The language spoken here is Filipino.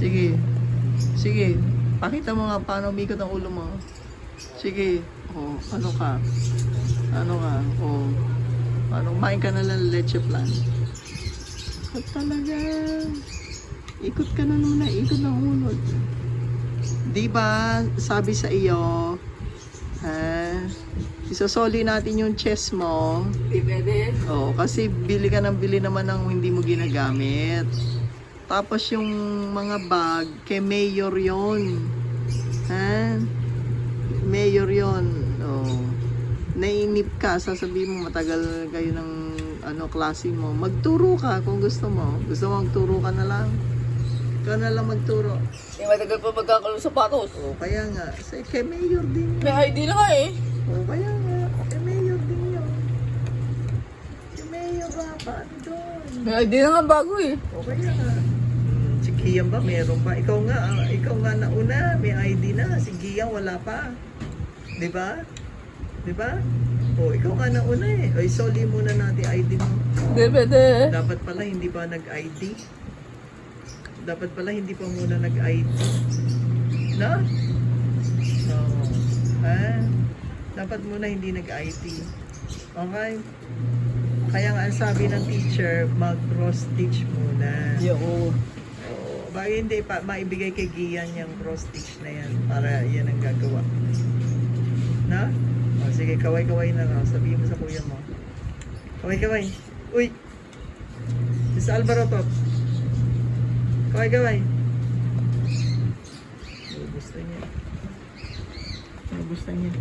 Sige. Sige. Pakita mo nga paano umikot ang ulo mo. Sige. Oh, ano ka? Ano ka? Oh. Paano kumain ka na lang leche plan? Ikot talaga. Ikot ka na naman na. Ikot ng ulo. Diba, sabi sa iyo, isosoli natin yung chest mo. Di pwede. Oh, kasi bili ka ng bili naman ng hindi mo ginagamit. Tapos yung mga bag, kay Mayor yon. Mayor yon. Oh. Nainip ka, sasabihin mo matagal kayo ng klase mo. Magturo ka kung gusto mo. Gusto mo magturo ka na lang. Ikaw na lang magturo. Di matagal pa magkakalong sapatos. Oh, kaya nga. Kay Mayor din yun. May ID na nga eh. Oh, kaya nga. Kay Mayor din yun. Kay Mayor ba? Paano doon? May ID na nga bago eh. O kaya nga. Si Gian ba? Meron pa. Ikaw nga nauna. May ID na. Si Gian wala pa. Diba? Diba? O, ikaw nga nauna eh. O, isoli muna natin ID mo. Di pwede. Dapat pala hindi pa nag-ID. Dapat pala hindi pa muna nag-ID. No? So, dapat muna hindi nag-ID. Okay? Kaya nga ang sabi ng teacher, mag-cross stitch muna. Yo. Bakit hindi pa maibigay kay Gian yung cross stitch na yan para yan ang gagawa. Na? O, sige, kaway-kaway na lang. Sabihin mo sa kuya mo. Kaway-kaway. Uy! Si Alvaro to. Kaway-kaway. Gusto niya. Gusto niya.